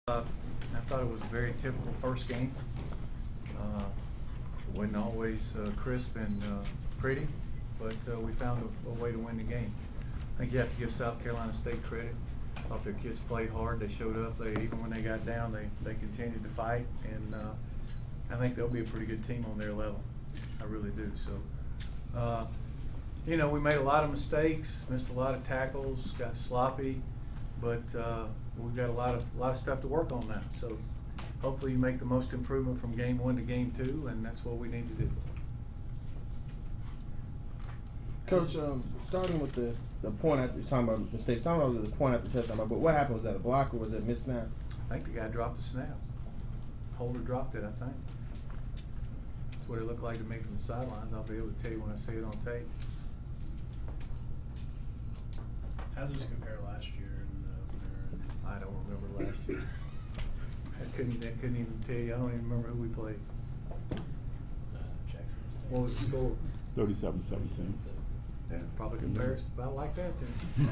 I thought it was a very typical first game. Wasn't always crisp and pretty, but we found a way to win the game. I think you have to give South Carolina State credit. I thought their kids played hard. They showed up. Even when they got down, they continued to fight, and I think they'll be a pretty good team on their level. I really do. So, we made a lot of mistakes, missed a lot of tackles, got sloppy, but we've got a lot of stuff to work on now. So hopefully you make the most improvement from game 1 to game 2, and that's what we need to do. Coach, starting with the point after you're talking about mistakes, talking about the point after touchdown, but what happened? Was that a block or was it missed snap? I think the guy dropped the snap. Holder dropped it, I think. That's what it looked like to me from the sidelines. I'll be able to tell you when I see it on tape. How does this compare last year in the opener? I don't remember last year. I couldn't even tell you. I don't even remember who we played. Jackson State. What was the score? 37-17. Yeah, probably compares about like that then.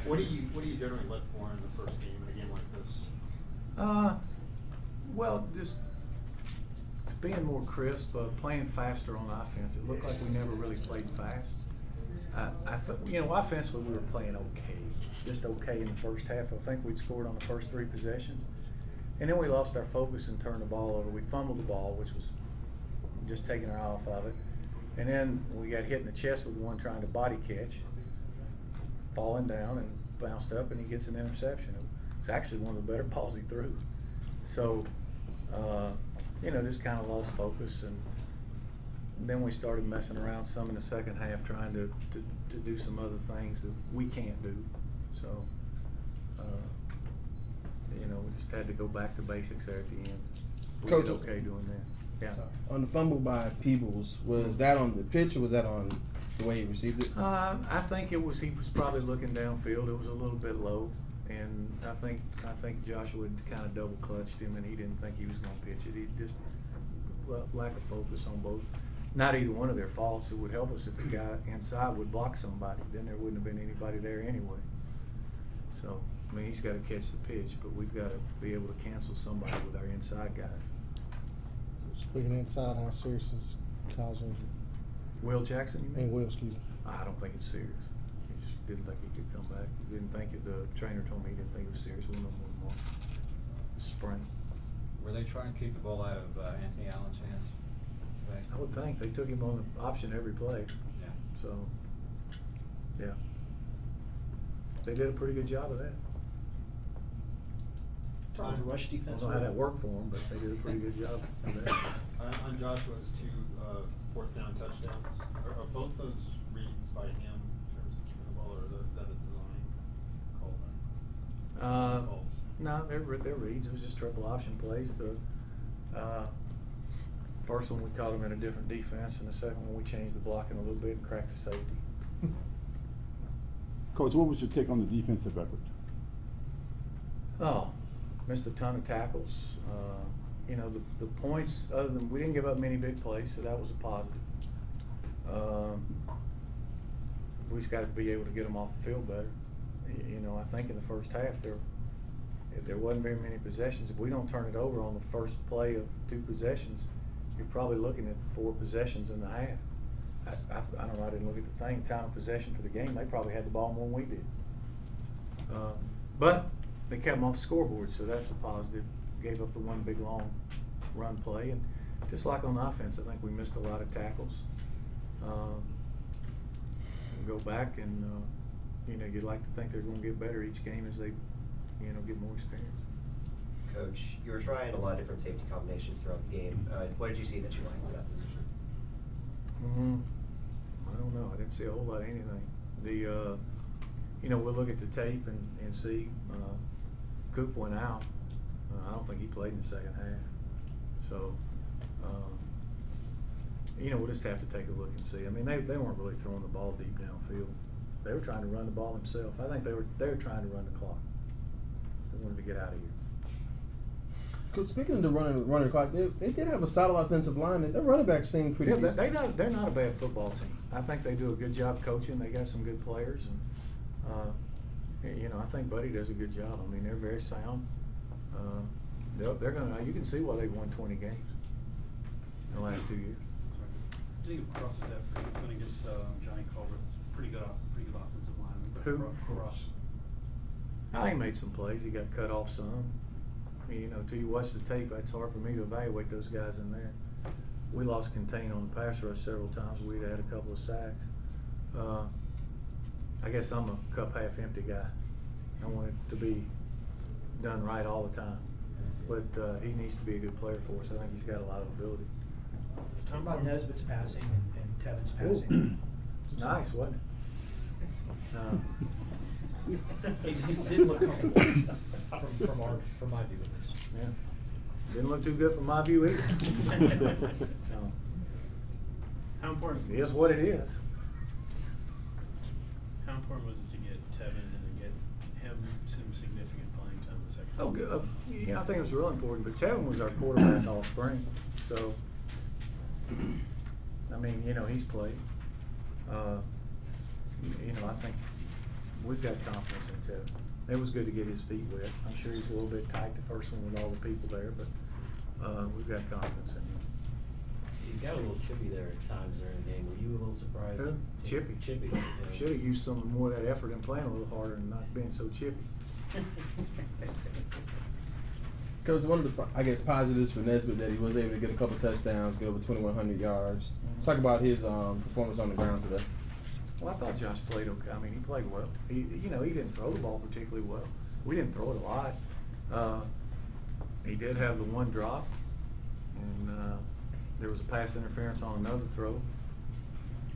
What do you generally look for in the first game in a game like this? Well, just being more crisp, playing faster on offense. It looked like we never really played fast. I thought, offensively we were playing okay, just okay in the first half. I think we'd scored on the first 3 possessions, and then we lost our focus and turned the ball over. We fumbled the ball, which was just taking our eye off of it, and then we got hit in the chest with one trying to body catch, falling down and bounced up, and he gets an interception. It's actually one of the better balls he threw. So, just kind of lost focus, and then we started messing around some in the second half, trying to do some other things that we can't do. So, we just had to go back to basics there at the end. We Coach, did okay doing that. Yeah. On the fumble by Peebles, was that on the pitch or was that on the way he received it? I think he was probably looking downfield. It was a little bit low, and I think Joshua had kind of double clutched him, and he didn't think he was going to pitch it. He just lack of focus on both. Not either one of their faults. It would help us if the guy inside would block somebody. Then there wouldn't have been anybody there anyway. So, he's got to catch the pitch, but we've got to be able to cancel somebody with our inside guys. Speaking inside, how serious is Kyle's injury? Will Jackson, you mean? Will, excuse me. I don't think it's serious. He just didn't think he could come back. He didn't think it. The trainer told me he didn't think it was serious. We'll know more. Sprain. Were they trying to keep the ball out of Anthony Allen's hands? I would think they took him on the option every play. Yeah. So, yeah, they did a pretty good job of that. Talking the rush I defense. don't know how that worked for them, but they did a pretty good job of that. On Joshua's 2 fourth down touchdowns, are both those reads by him in terms of keeping the ball, or is that a design call then? No, they're reads. It was just triple option plays. The first one we caught them in a different defense, and the second one we changed the blocking a little bit and cracked the safety. Coach, what was your take on the defensive effort? Oh, missed a ton of tackles. The points, other than we didn't give up many big plays, so that was a positive. We just got to be able to get them off the field better. I think in the first half there wasn't very many possessions. If we don't turn it over on the first play of 2 possessions, you're probably looking at 4 possessions in the half. I don't know. I didn't look at the thing. Time of possession for the game, they probably had the ball more than we did. But they kept them off the scoreboard, so that's a positive. Gave up the one big long run play, and just like on offense, I think we missed a lot of tackles. Go back, and you'd like to think they're going to get better each game as they, get more experience. Coach, you were trying a lot of different safety combinations throughout the game. What did you see that you liked in that position? I don't know. I didn't see a whole lot of anything. We'll look at the tape and see. Coop went out. I don't think he played in the second half. So, we'll just have to take a look and see. They weren't really throwing the ball deep downfield. They were trying to run the ball themselves. I think they were trying to run the clock. They wanted to get out of here. Because speaking of the running clock, they did have a solid offensive line, and their running backs seemed pretty decent. They're not a bad football team. I think they do a good job coaching. They got some good players, and You know, I think Buddy does a good job. I mean, they're very sound. They're gonna. You can see why they've won 20 games in the last 2 years. Jacob Cross is that pretty good against Johnny Culver. Pretty good offensive lineman. But Who? Cross. He made some plays. He got cut off some. I mean, you know, till you watch the tape, it's hard for me to evaluate those guys in there. We lost contain on the pass rush several times. We'd had a couple of sacks. I guess I'm a cup half empty guy. I want it to be done right all the time. But he needs to be a good player for us. I think he's got a lot of ability. Talking about Nesbitt's passing and Tevin's passing. Nice, wasn't it? It didn't look comfortable from my view at least. Yeah. Didn't look too good from my view either. So, How important? it is what it is. How important was it to get Tevin and to get him some significant playing time in the second? Oh, good. Yeah, I think it was real important. But Tevin was our quarterback all spring, so I mean, you know, he's played. You know, I think we've got confidence in Tevin. It was good to get his feet wet. I'm sure he's a little bit tight the first one with all the people there, but we've got confidence in him. You got a little chippy there at times during the game. Were you a little surprised? Who? Chippy. Chippy. Yeah. Should have used some more of that effort in playing a little harder and not being so chippy. Because one of the, I guess, positives for Nesbitt that he was able to get a couple touchdowns, get over 2,100 yards. Mhm. Talk about his performance on the ground today. Well, I thought Josh played okay. I mean, he played well. He didn't throw the ball particularly well. We didn't throw it a lot. He did have the one drop, and there was a pass interference on another throw.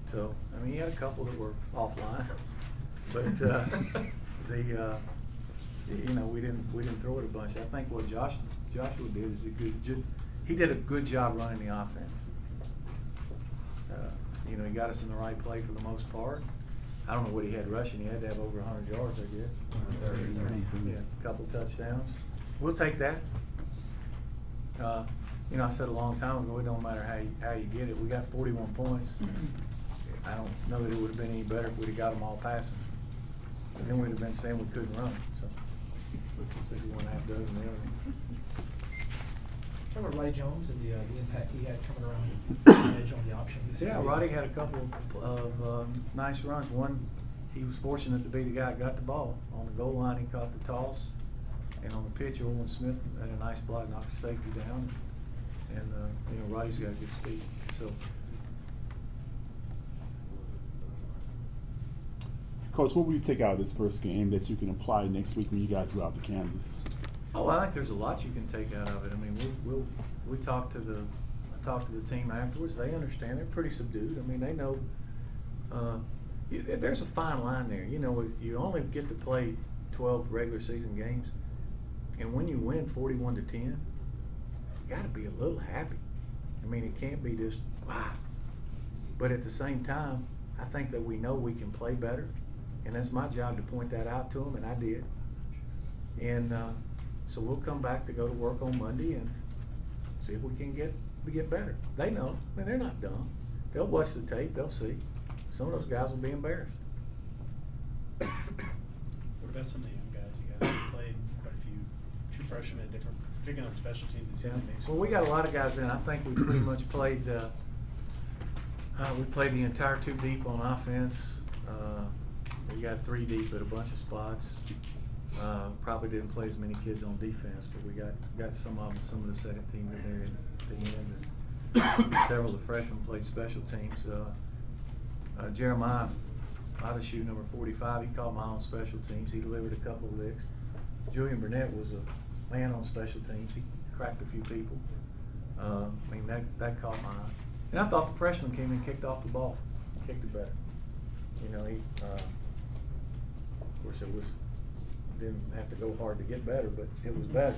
So, I mean, he had a couple that were offline, but you know, we didn't throw it a bunch. I think what Joshua did is he did a good job running the offense. You know, he got us in the right play for the most part. I don't know what he had rushing. He had to have over 100 yards, I guess. 30. Yeah, a couple touchdowns. We'll take that. You know, I said a long time ago, it don't matter how you get it. We got 41 points. I don't know that it would have been any better if we'd have got them all passing. And then we'd have been saying we couldn't run. So, 61.5 dozen the other. Remember Ray Jones and the impact he had coming around the edge on the option? Yeah, Roddy had a couple of nice runs. One, he was fortunate to be the guy that got the ball. On the goal line, he caught the toss. And on the pitch, Owen Smith had a nice block, knocked the safety down. And, you know, Roddy's got good speed. So, Coach, what will you take out of this first game that you can apply next week when you guys go out to Kansas? oh, I think there's a lot you can take out of it. I mean, we talked to the team afterwards. They understand. They're pretty subdued. I mean, they know. There's a fine line there. You know, you only get to play 12 regular season games, and when you win 41-10, you got to be a little happy. I mean, it can't be just wow. But at the same time, I think that we know we can play better, and that's my job to point that out to them, and I did. And so we'll come back to go to work on Monday and see if we can get better. They know. I mean, they're not dumb. They'll watch the tape. They'll see. Some of those guys will be embarrassed. What about some of the young guys? You guys played quite a few true freshmen at different, particularly on special teams. It seemed amazing. Well, we got a lot of guys in. I think we pretty much played. We played the entire 2 deep on offense. We got 3 deep at a bunch of spots. Probably didn't play as many kids on defense, but we got some of them. Some of the second team in there at the end. And several of the freshmen played special teams. Jeremiah Adeshu, number 45, he caught mine on special teams. He delivered a couple of licks. Julian Burnett was a man on special teams. He cracked a few people. I mean, that caught my eye. And I thought the freshman came in and kicked off the ball. Kicked it better. You know, he, of course, didn't have to go hard to get better, but it was better.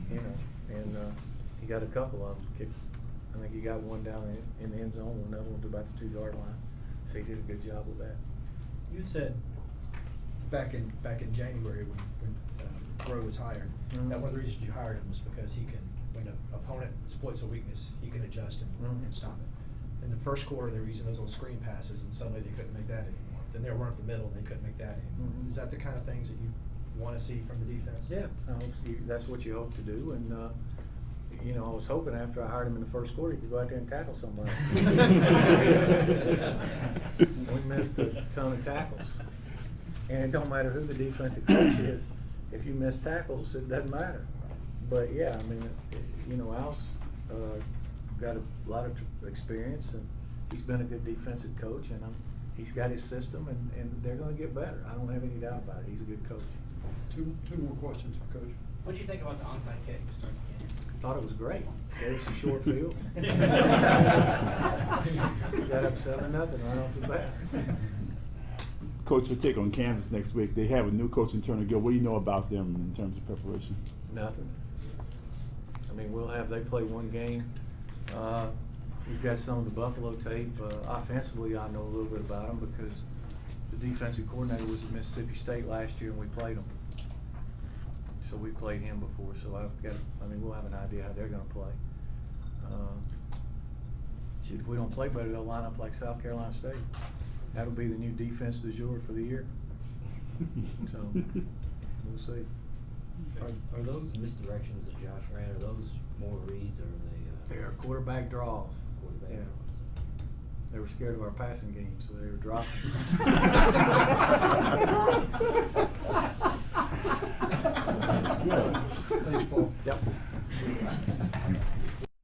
You know, and he got a couple of them kicked. I think he got one down in the end zone, another one to about the 2-yard line. So he did a good job with that. You had said back in January when Rowe was hired, that one of the reasons you hired him was because he can, when an opponent exploits a weakness, he can adjust and stop it. In the first quarter, they were using those little screen passes, and suddenly they couldn't make that anymore. then they were running up the middle and they couldn't make that anymore. Mhm. Is that the kind of things that you wanna see from the defense? Yeah, that's what you hope to do, and, you know, I was hoping after I hired him in the first quarter, he could go out there and tackle somebody. We missed a ton of tackles, and it don't matter who the defensive coach is, if you miss tackles, it doesn't matter. But yeah, I mean, you know, Al's, got a lot of experience, and he's been a good defensive coach, and he's got his system, and they're gonna get better. I don't have any doubt about it. He's a good coach. Two more questions for Coach. What do you think about the onside kick to start the game? Thought it was great. Gave us a short field. Got up 7-0 right off the bat. Coach, your take on Kansas next week. They have a new coach in Turner Gill. What do you know about them in terms of preparation? Nothing. I mean, they play one game. We've got some of the Buffalo tape. Offensively, I know a little bit about them because the defensive coordinator was at Mississippi State last year and we played them. So we played him before, so we'll have an idea how they're gonna play. Shit, if we don't play better, they'll line up like South Carolina State. That'll be the new defense du jour for the year. So, we'll see. Are those misdirections that Josh ran, are those more reads or are they? They are quarterback draws. Quarterback Yeah. draws? They were scared of our passing game, so they were dropping.